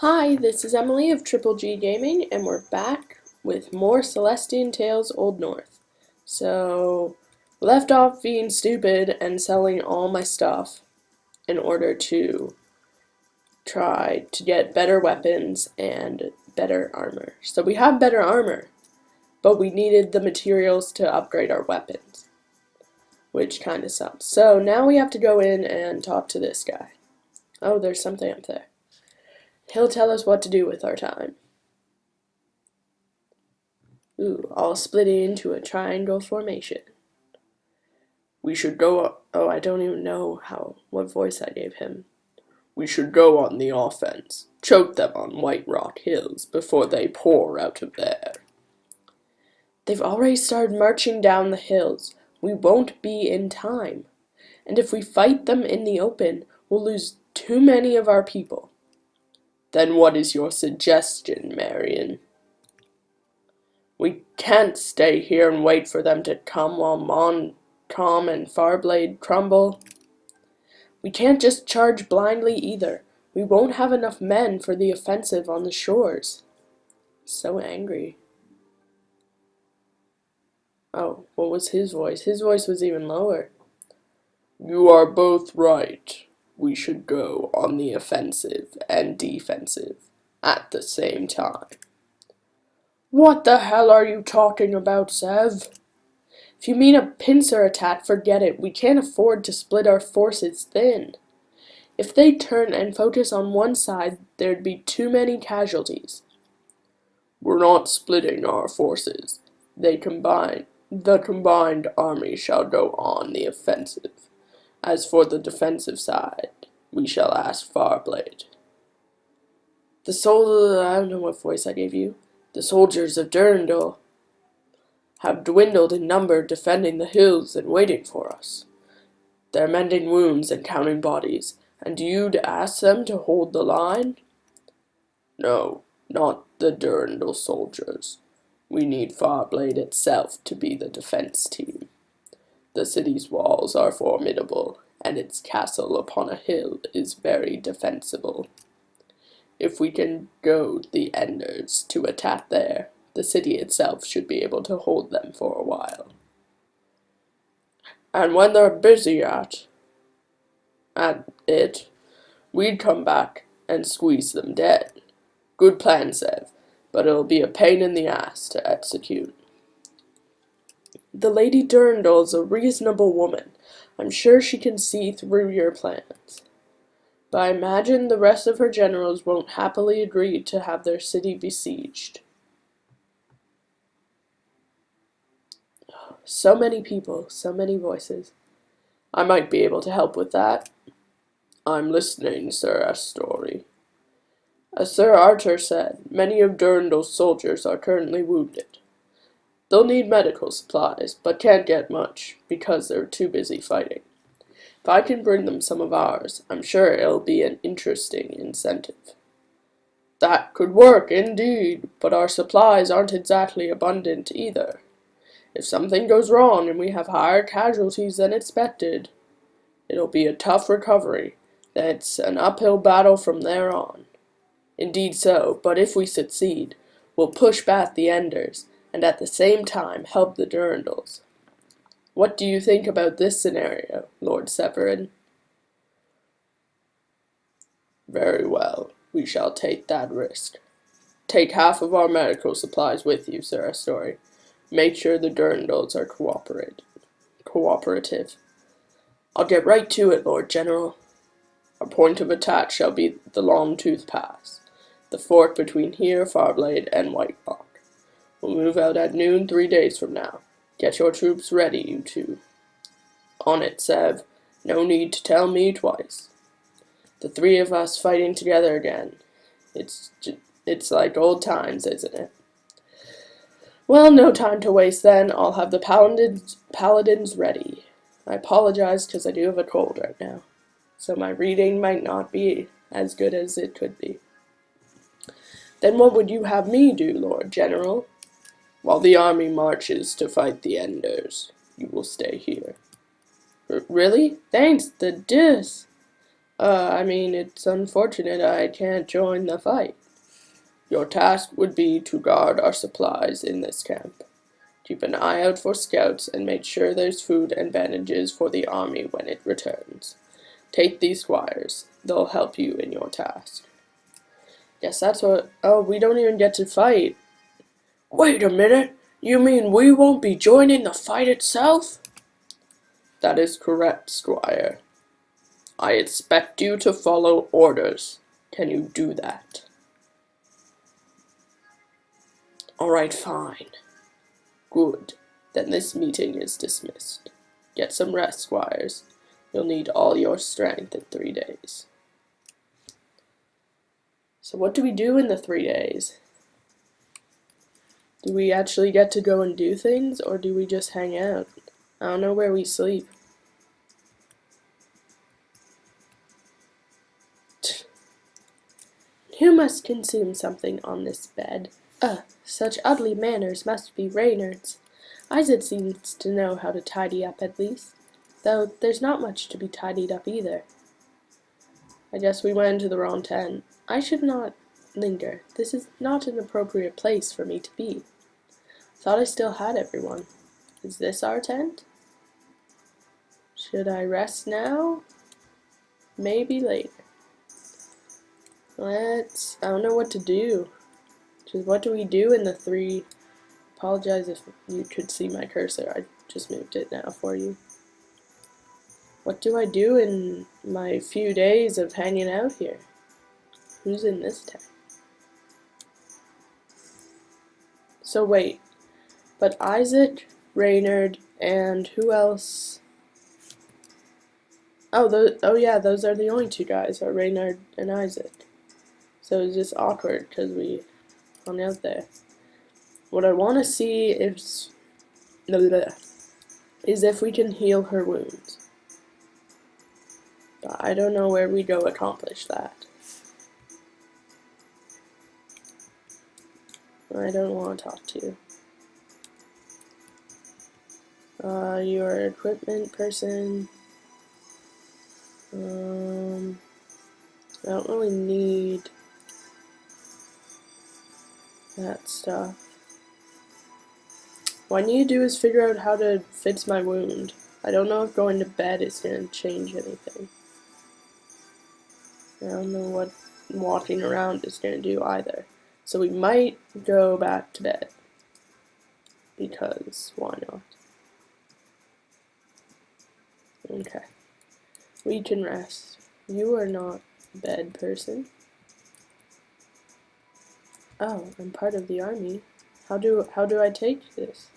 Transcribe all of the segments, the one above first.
Hi, this is Emily of Triple G Gaming, and we're back with more Celestian Tales Old North. So, left off being stupid and selling all my stuff in order to try to get better weapons and better armor. So we have better armor, but we needed the materials to upgrade our weapons, which kind of sucks. So now we have to go in and talk to this guy. Oh, there's something up there. He'll tell us what to do with our time. Ooh, all split into a triangle formation. We should go. Oh, I don't even know what voice I gave him. We should go on the offense. Choke them on White Rock Hills before they pour out of there. They've already started marching down the hills. We won't be in time. And if we fight them in the open, we'll lose too many of our people. Then what is your suggestion, Marion? We can't stay here and wait for them to come while Montcalm and Farblade crumble. We can't just charge blindly either. We won't have enough men for the offensive on the shores. So angry. Oh, what was his voice? His voice was even lower. You are both right. We should go on the offensive and defensive at the same time. What the hell are you talking about, Sev? If you mean a pincer attack, forget it. We can't afford to split our forces thin. If they turn and focus on one side, there'd be too many casualties. We're not splitting our forces. The combined army shall go on the offensive. As for the defensive side, we shall ask Farblade. I don't know what voice I gave you. The soldiers of Durandal have dwindled in number, defending the hills and waiting for us. They're mending wounds and counting bodies, and you'd ask them to hold the line? No, not the Durandal soldiers. We need Farblade itself to be the defense team. The city's walls are formidable, and its castle upon a hill is very defensible. If we can goad the Enders to attack there, the city itself should be able to hold them for a while. And when they're busy at it, we'd come back and squeeze them dead. Good plan, Sev, but it'll be a pain in the ass to execute. The Lady Durandal's a reasonable woman. I'm sure she can see through your plans. But I imagine the rest of her generals won't happily agree to have their city besieged. So many people, so many voices. I might be able to help with that. I'm listening, Sir Astori. As Sir Arthur said, many of Durandal's soldiers are currently wounded. They'll need medical supplies, but can't get much, because they're too busy fighting. If I can bring them some of ours, I'm sure it'll be an interesting incentive. That could work, indeed, but our supplies aren't exactly abundant either. If something goes wrong and we have higher casualties than expected, it'll be a tough recovery. It's an uphill battle from there on. Indeed so, but if we succeed, we'll push back the Enders, and at the same time help the Durandals. What do you think about this scenario, Lord Severin? Very well, we shall take that risk. Take half of our medical supplies with you, Sir Astori. Make sure the Durandals are cooperative. I'll get right to it, Lord General. Our point of attack shall be the Longtooth Pass, the fork between here, Farblade, and White Rock. We'll move out at noon 3 days from now. Get your troops ready, you two. On it, Sev. No need to tell me twice. The three of us fighting together again. It's like old times, isn't it? Well, no time to waste then. I'll have the paladins ready. I apologize because I do have a cold right now, so my reading might not be as good as it could be. Then what would you have me do, Lord General? While the army marches to fight the Enders, you will stay here. Really? Thanks, the deuce. I mean, it's unfortunate I can't join the fight. Your task would be to guard our supplies in this camp. Keep an eye out for scouts and make sure there's food and bandages for the army when it returns. Take these squires. They'll help you in your task. Yes, that's what... Oh, we don't even get to fight. Wait a minute. You mean we won't be joining the fight itself? That is correct, squire. I expect you to follow orders. Can you do that? Alright, fine. Good. Then this meeting is dismissed. Get some rest, squires. You'll need all your strength in 3 days. So what do we do in the 3 days? Do we actually get to go and do things, or do we just hang out? I don't know where we sleep. You must consume something on this bed. Such ugly manners must be Reynard's. Isaac seems to know how to tidy up at least, though there's not much to be tidied up either. I guess we went into the wrong tent. I should not linger. This is not an appropriate place for me to be. Thought I still had everyone. Is this our tent? Should I rest now? Maybe later. I don't know what to do. Just what do we do in the 3? Apologize if you could see my cursor. I just moved it now for you. What do I do in my few days of hanging out here? Who's in this tent? So wait, but Isaac, Reynard, and who else? Oh yeah, those are the only 2 guys, are Reynard and Isaac. So it's just awkward because we hung out there. What I want to see is if we can heal her wounds. But I don't know where we go accomplish that. I don't want to talk to you. You're an equipment person. I don't really need that stuff. What I need to do is figure out how to fix my wound. I don't know if going to bed is going to change anything. I don't know what walking around is going to do either. So we might go back to bed. Because why not? Okay. We can rest. You are not a bed person. Oh, I'm part of the army. How do I take this?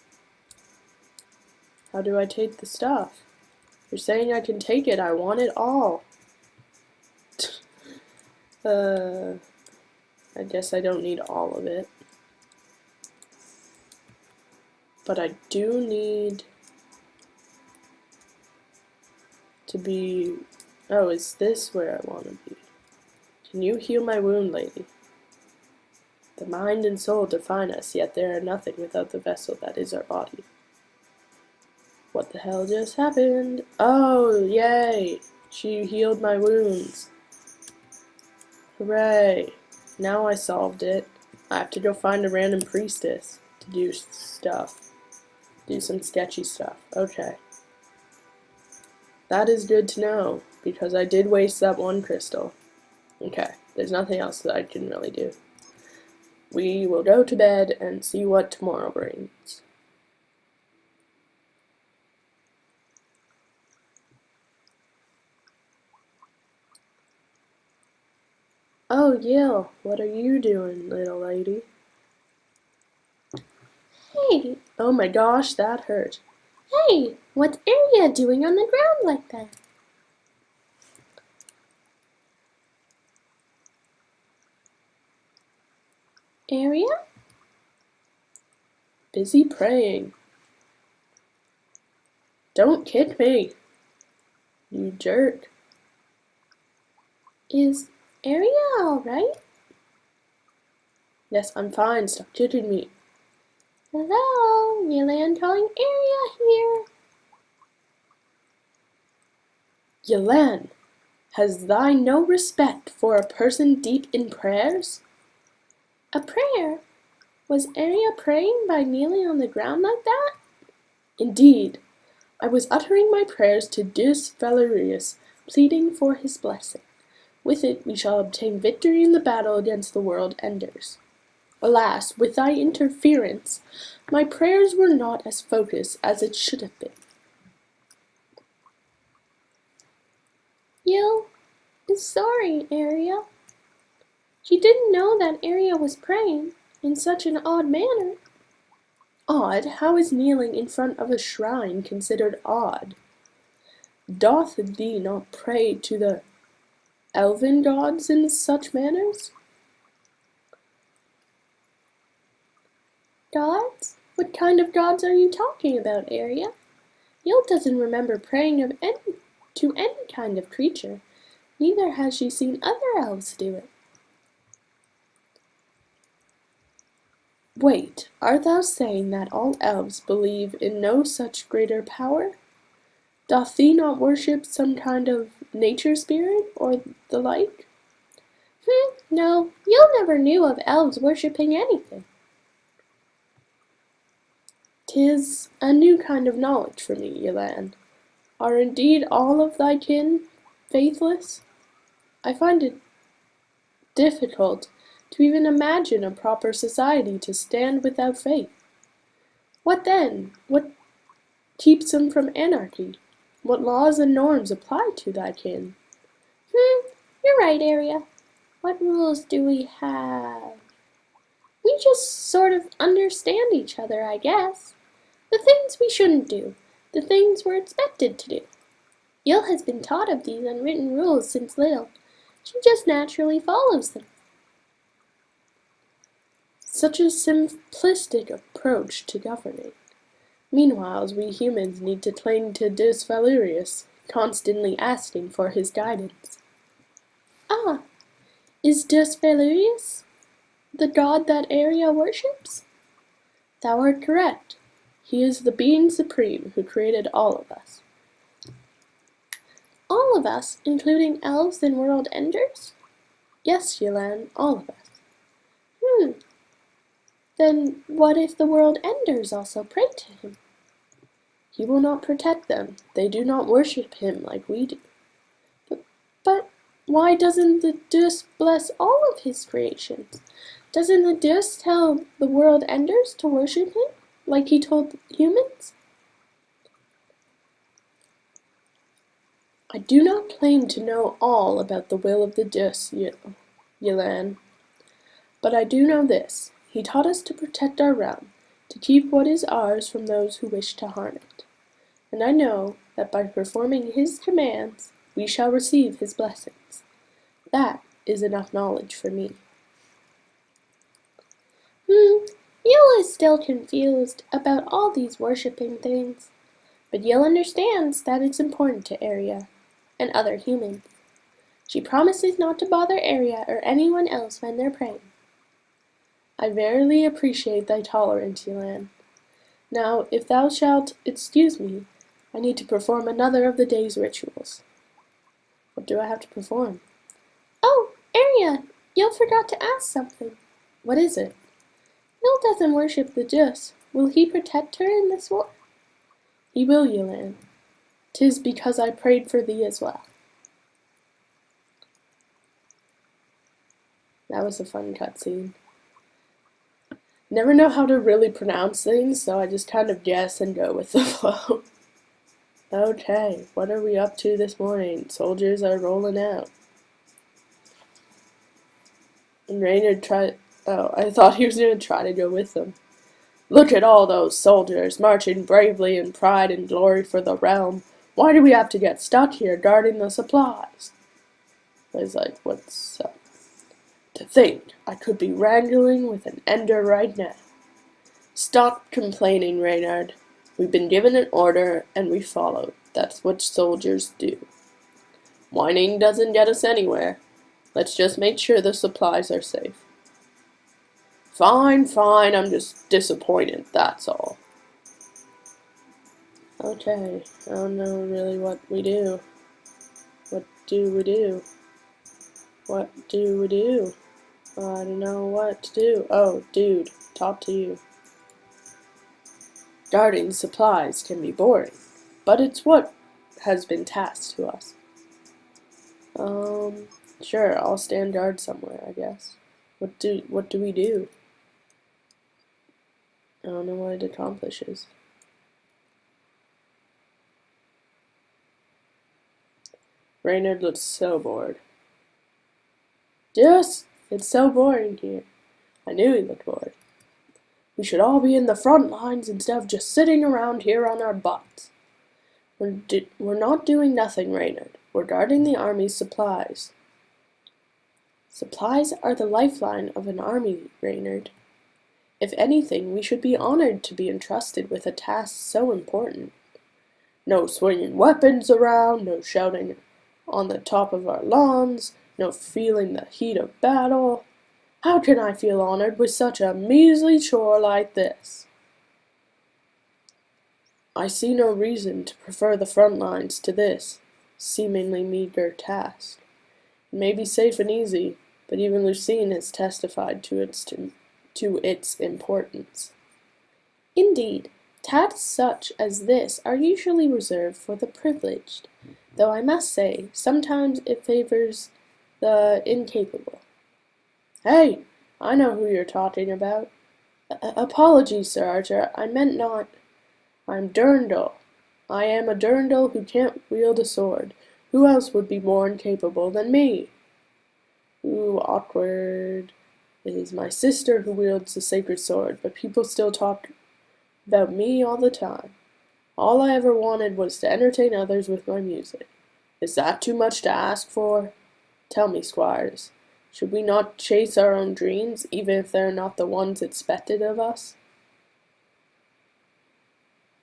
How do I take the stuff? You're saying I can take it. I want it all. I guess I don't need all of it. But I do need to be... Oh, is this where I want to be? Can you heal my wound, lady? The mind and soul define us, yet there are nothing without the vessel that is our body. What the hell just happened? Oh, yay! She healed my wounds. Hooray! Now I solved it. I have to go find a random priestess to do stuff. Do some sketchy stuff. Okay. That is good to know, because I did waste that 1 crystal. Okay, there's nothing else that I can really do. We will go to bed and see what tomorrow brings. Oh, Yale, what are you doing, little lady? Hey, Oh my gosh, that hurt. hey, what's Arya doing on the ground like that? Arya? Busy praying. Don't kick me, you jerk. Is Arya alright? Yes, I'm fine, stop kicking me. Hello, Yelland calling Arya here. Yelan, Has thy no respect for a person deep in prayers? A prayer? Was Arya praying by kneeling on the ground like that? Indeed, I was uttering my prayers to Deus Valerius, pleading for his blessing. With it we shall obtain victory in the battle against the world enders. Alas, with thy interference, my prayers were not as focused as it should have been. Yil is sorry, Arya. She didn't know that Arya was praying in such an odd manner. Odd? How is kneeling in front of a shrine considered odd? Doth thee not pray to the elven gods in such manners? Gods? What kind of gods are you talking about, Arya? Yil doesn't remember praying to any kind of creature. Neither has she seen other elves do it. Wait, art thou saying that all elves believe in no such greater power? Doth thee not worship some kind of nature spirit, or the like? No, Yil never knew of elves worshipping anything. 'Tis a new kind of knowledge for me, Yelan. Are indeed all of thy kin faithless? I find it difficult to even imagine a proper society to stand without faith. What then? What keeps them from anarchy? What laws and norms apply to thy kin? You're right, Arya. What rules do we have? We just sort of understand each other, I guess. The things we shouldn't do, the things we're expected to do. Yil has been taught of these unwritten rules since little. She just naturally follows them. Such a simplistic approach to governing. Meanwhile, we humans need to cling to Deus Valerius, constantly asking for his guidance. Ah, is Deus Valerius the god that Arya worships? Thou art correct. He is the being supreme who created all of us. All of us, including elves and world enders? Yes, Yelan, all of us. Then what if the world enders also pray to him? He will not protect them. They do not worship him like we do. But why doesn't the Deus bless all of his creations? Doesn't the Deus tell the world enders to worship him, like he told humans? I do not claim to know all about the will of the Deus, Yelan. But I do know this. He taught us to protect our realm, to keep what is ours from those who wish to harm it. And I know that by performing his commands, we shall receive his blessings. That is enough knowledge for me. Yil is still confused about all these worshipping things, but Yil understands that it's important to Arya and other humans. She promises not to bother Arya or anyone else when they're praying. I verily appreciate thy tolerance, Yelan. Now, if thou shalt excuse me, I need to perform another of the day's rituals. What do I have to perform? Oh, Arya, Yil forgot to ask something. What is it? Yil doesn't worship the Deus. Will he protect her in this war? He will, Yelan. 'Tis because I prayed for thee as well. That was a fun cutscene. Never know how to really pronounce things, so I just kind of guess and go with the flow. Okay, what are we up to this morning? Soldiers are rolling out. And Reynard tried... Oh, I thought he was going to try to go with them. Look at all those soldiers marching bravely in pride and glory for the realm. Why do we have to get stuck here guarding the supplies? I was like, what's up? To think I could be wrangling with an ender right now. Stop complaining, Reynard. We've been given an order and we followed. That's what soldiers do. Whining doesn't get us anywhere. Let's just make sure the supplies are safe. Fine, I'm just disappointed, that's all. Okay, I don't know really what we do. What do we do? What do we do? I don't know what to do. Oh, dude, talk to you. Guarding supplies can be boring, but it's what has been tasked to us. Sure, I'll stand guard somewhere, I guess. What do we do? I don't know what it accomplishes. Reynard looks so bored. Yes, it's so boring here. I knew he looked bored. We should all be in the front lines instead of just sitting around here on our butts. We're not doing nothing, Reynard. We're guarding the army's supplies. Supplies are the lifeline of an army, Reynard. If anything, we should be honored to be entrusted with a task so important. No swinging weapons around, no shouting on the top of our lungs, no feeling the heat of battle. How can I feel honored with such a measly chore like this? I see no reason to prefer the front lines to this seemingly meager task. It may be safe and easy, but even Lucine has testified to its importance. Indeed, tasks such as this are usually reserved for the privileged, though I must say, sometimes it favors the incapable. Hey, I know who you're talking about. Apologies, Sir Archer, I meant not. I'm Durndal. I am a Durndal who can't wield a sword. Who else would be more incapable than me? Ooh, awkward. It is my sister who wields the sacred sword, but people still talk about me all the time. All I ever wanted was to entertain others with my music. Is that too much to ask for? Tell me, squires, should we not chase our own dreams, even if they're not the ones expected of us?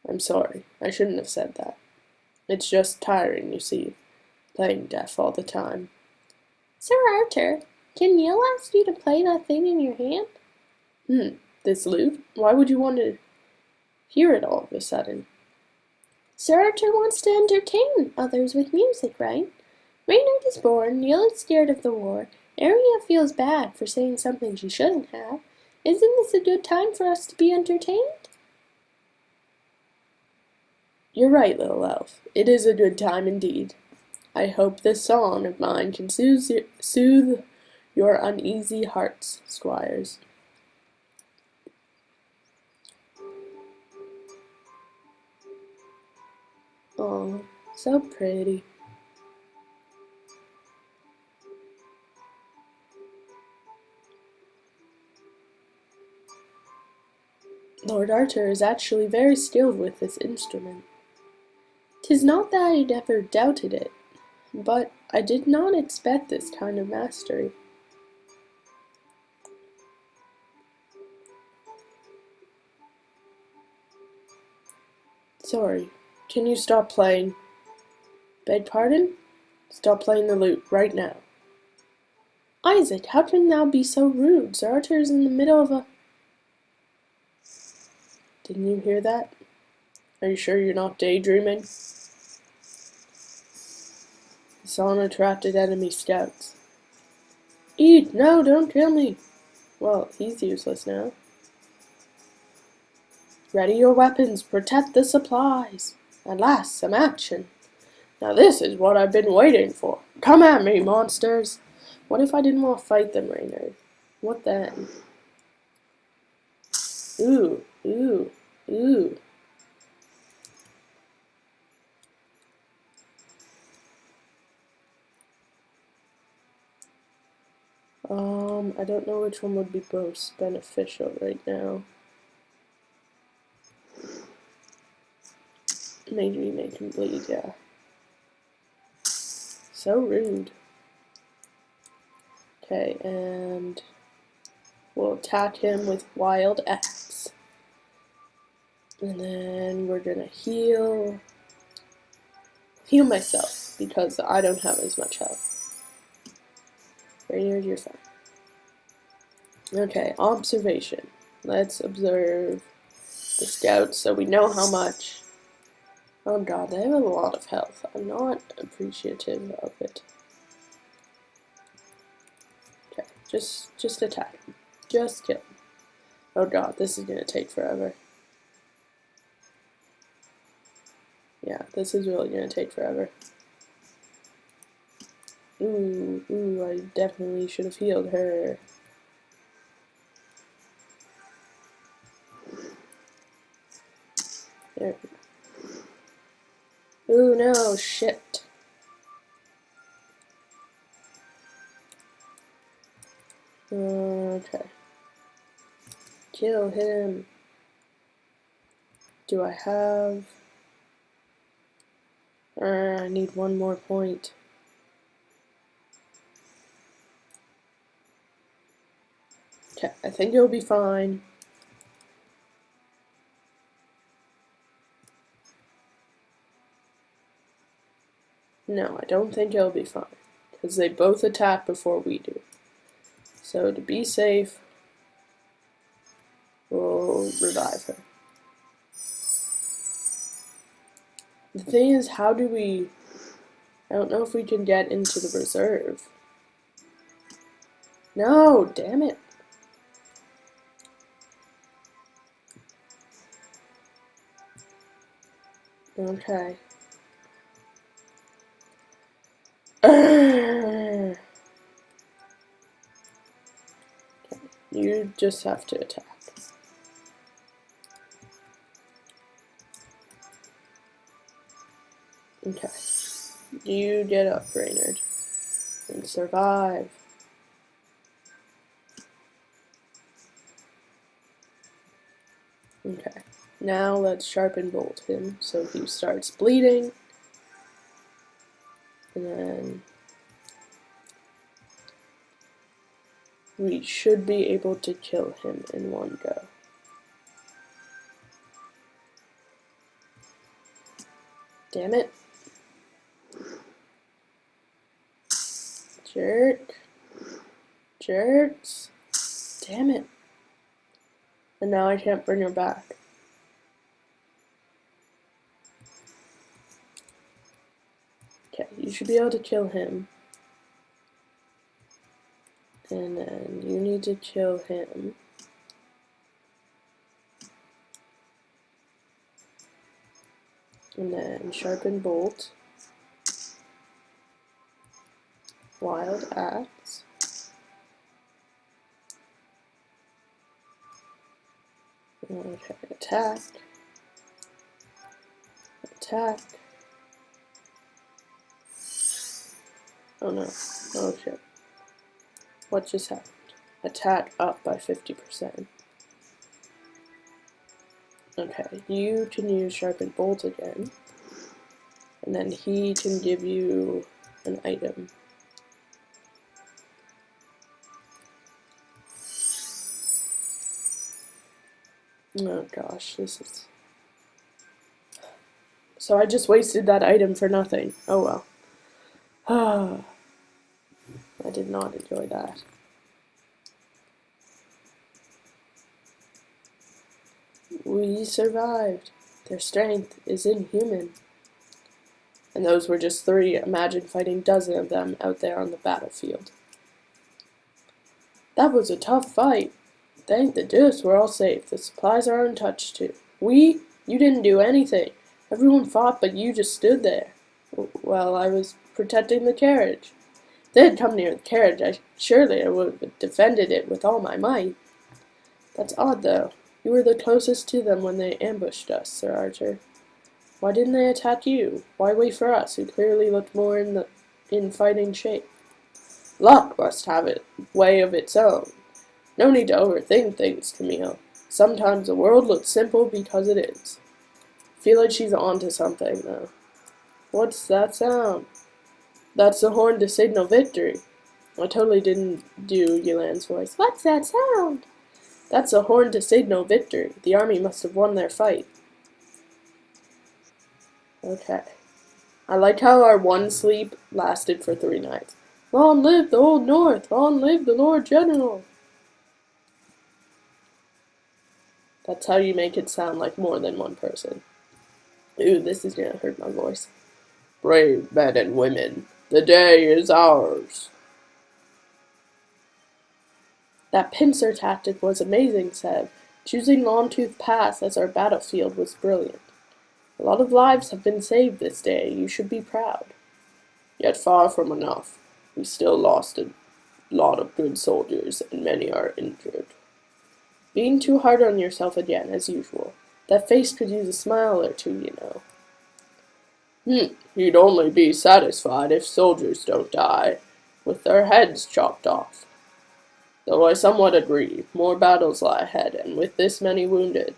I'm sorry, I shouldn't have said that. It's just tiring, you see, playing deaf all the time. Sir Archer, can Neil ask you to play that thing in your hand? This lute? Why would you want to hear it all of a sudden? Sir Archer wants to entertain others with music, right? Reynard is bored, Neil is scared of the war, Aria feels bad for saying something she shouldn't have. Isn't this a good time for us to be entertained? You're right, little elf. It is a good time indeed. I hope this song of mine can soothe your uneasy hearts, squires. Oh, so pretty. Lord Archer is actually very skilled with this instrument. 'Tis not that I ever doubted it, but I did not expect this kind of mastery. Sorry, can you stop playing? Beg pardon? Stop playing the lute right now. Isaac, how can thou be so rude? Sir Archer is in the middle of a... Didn't you hear that? Are you sure you're not daydreaming? The song attracted enemy scouts. Eat! No, don't kill me! Well, he's useless now. Ready your weapons, protect the supplies. At last, some action. Now this is what I've been waiting for. Come at me, monsters! What if I didn't want to fight them, Reynard? What then? Ooh, ooh, ooh. I don't know which one would be most beneficial right now. Maybe make him bleed, yeah. So rude. Okay, and we'll attack him with Wild Axe. And then we're gonna heal myself, because I don't have as much health. Rainier, you're fine. Okay, observation. Let's observe the scouts so we know how much. Oh god, they have a lot of health. I'm not appreciative of it. Just attack him. Just kill him. Oh god, this is gonna take forever. Yeah, this is really gonna take forever. Ooh, I definitely should have healed her. There we go. Ooh, no, shit. Okay. Kill him. Do I have... I need one more point. Okay, I think it'll be fine. No, I don't think it'll be fine. Because they both attack before we do. So to be safe, we'll revive her. The thing is, how do we... I don't know if we can get into the reserve. No, damn it. Okay. Okay. You just have to attack. Okay. You get up, Brainerd. And survive. Okay. Now let's sharpen bolt him so he starts bleeding. And then we should be able to kill him in one go. Damn it. Jerk. Jerks. Damn it. And now I can't bring her back. Okay, you should be able to kill him. And then you need to kill him. And then sharpen bolt. Wild axe. Okay, attack. Attack. Oh no. Oh shit. What just happened? Attack up by 50%. Okay, you can use sharpen bolt again. And then he can give you an item. Oh gosh, this is... So I just wasted that item for nothing. Oh well. I did not enjoy that. We survived. Their strength is inhuman. And those were just 3. Imagine fighting dozens of them out there on the battlefield. That was a tough fight. Thank the deuce we're all safe. The supplies are untouched too. We? You didn't do anything. Everyone fought, but you just stood there. Well, I was protecting the carriage. If they had come near the carriage, surely I would have defended it with all my might. That's odd, though. You were the closest to them when they ambushed us, Sir Archer. Why didn't they attack you? Why wait for us, who clearly looked more in fighting shape? Luck must have a way of its own. No need to overthink things, Camille. Sometimes the world looks simple because it is. I feel like she's onto something, though. What's that sound? That's the horn to signal victory. I totally didn't do Yulan's voice. What's that sound? That's the horn to signal victory. The army must have won their fight. Okay. I like how our one sleep lasted for 3 nights. Long live the Old North! Long live the Lord General! That's how you make it sound like more than one person. Ooh, this is gonna hurt my voice. Brave men and women, the day is ours. That pincer tactic was amazing, Seb. Choosing Longtooth Pass as our battlefield was brilliant. A lot of lives have been saved this day. You should be proud. Yet far from enough. We still lost a lot of good soldiers, and many are injured. Being too hard on yourself again, as usual. That face could use a smile or two, you know. He'd only be satisfied if soldiers don't die, with their heads chopped off. Though I somewhat agree, more battles lie ahead, and with this many wounded,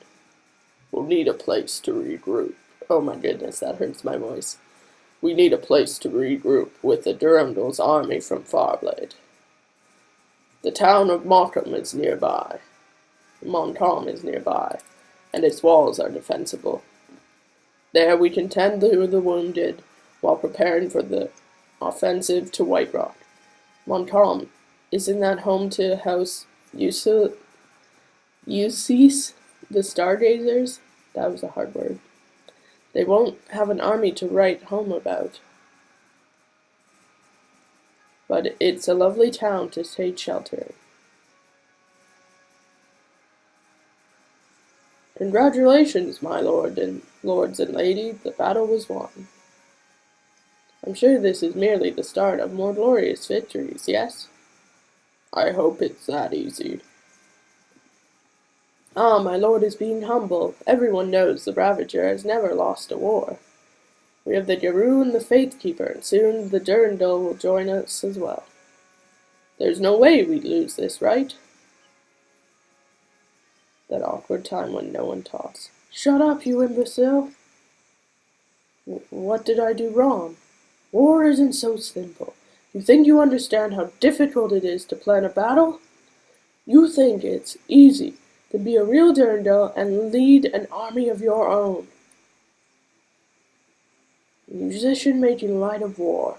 we'll need a place to regroup. Oh my goodness, that hurts my voice. We need a place to regroup with the Durandal's army from Farblade. The town of Montcalm is nearby, and its walls are defensible. There we can tend to the wounded while preparing for the offensive to White Rock. Montcalm, isn't that home to House Eustace, the Stargazers? That was a hard word. They won't have an army to write home about. But it's a lovely town to take shelter in. Congratulations, my lords and lady, the battle was won. I'm sure this is merely the start of more glorious victories, yes? I hope it's that easy. Ah, my lord is being humble. Everyone knows the Ravager has never lost a war. We have the Garou and the Faithkeeper, and soon the Durandal will join us as well. There's no way we'd lose this, right? That awkward time when no one talks. Shut up, you imbecile! What did I do wrong? War isn't so simple. You think you understand how difficult it is to plan a battle? You think it's easy to be a real Durandal and lead an army of your own. Musician making light of war.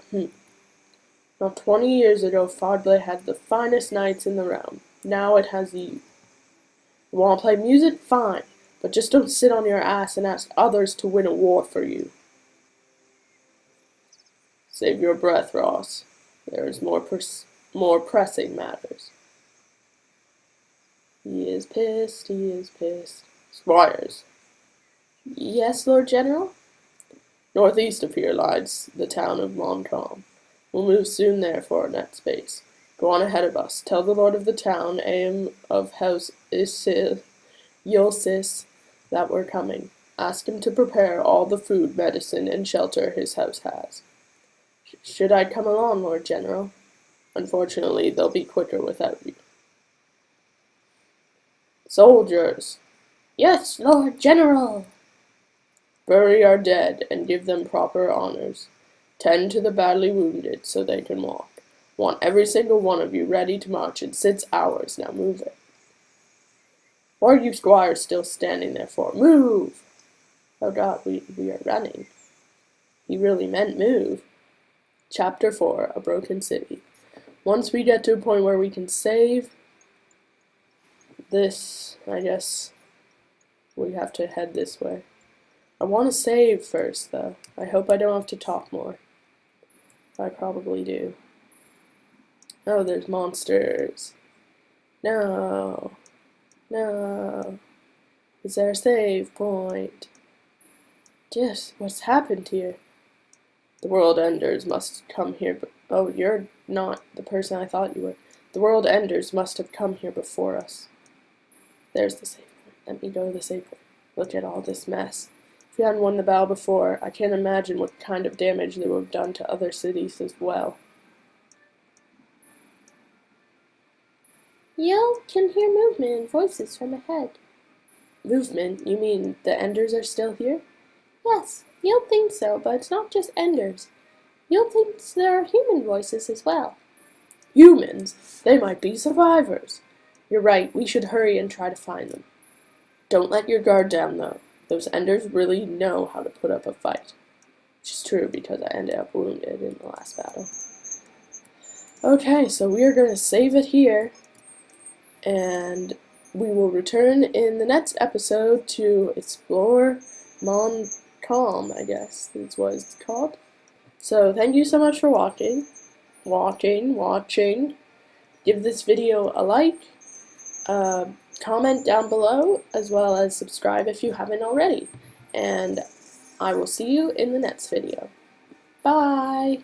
Not 20 years ago, Farblade had the finest knights in the realm. Now it has you. You want to play music? Fine, but just don't sit on your ass and ask others to win a war for you. Save your breath, Ross. There is more pressing matters. He is pissed, he is pissed. Squires. Yes, Lord General? Northeast of here lies the town of Montcalm. We'll move soon there for our next space. Go on ahead of us. Tell the lord of the town, Aim of House Yulcis, that we're coming. Ask him to prepare all the food, medicine, and shelter his house has. Should I come along, Lord General? Unfortunately, they'll be quicker without you. Soldiers! Yes, Lord General! Bury our dead and give them proper honors. Tend to the badly wounded so they can walk. Want every single one of you ready to march in 6 hours. Now move it. What are you squires still standing there for? Move! Oh God, we are running. He really meant move. Chapter 4, A Broken City. Once we get to a point where we can save this, I guess we have to head this way. I want to save first, though. I hope I don't have to talk more. I probably do. Oh, there's monsters. No. No. Is there a save point? Just, what's happened here? The world enders must come here. Oh, you're not the person I thought you were. The world enders must have come here before us. There's the save point. Let me go to the save point. Look at all this mess. If we hadn't won the battle before, I can't imagine what kind of damage they would have done to other cities as well. You can hear movement and voices from ahead. Movement? You mean the enders are still here? Yes, you'll think so, but it's not just enders. You'll think there are human voices as well. Humans? They might be survivors. You're right, we should hurry and try to find them. Don't let your guard down, though. Those enders really know how to put up a fight. Which is true, because I ended up wounded in the last battle. Okay, so we are going to save it here. And we will return in the next episode to explore Montcalm, I guess is what it's called. So thank you so much for watching. Give this video a like, comment down below as well as subscribe if you haven't already. And I will see you in the next video. Bye!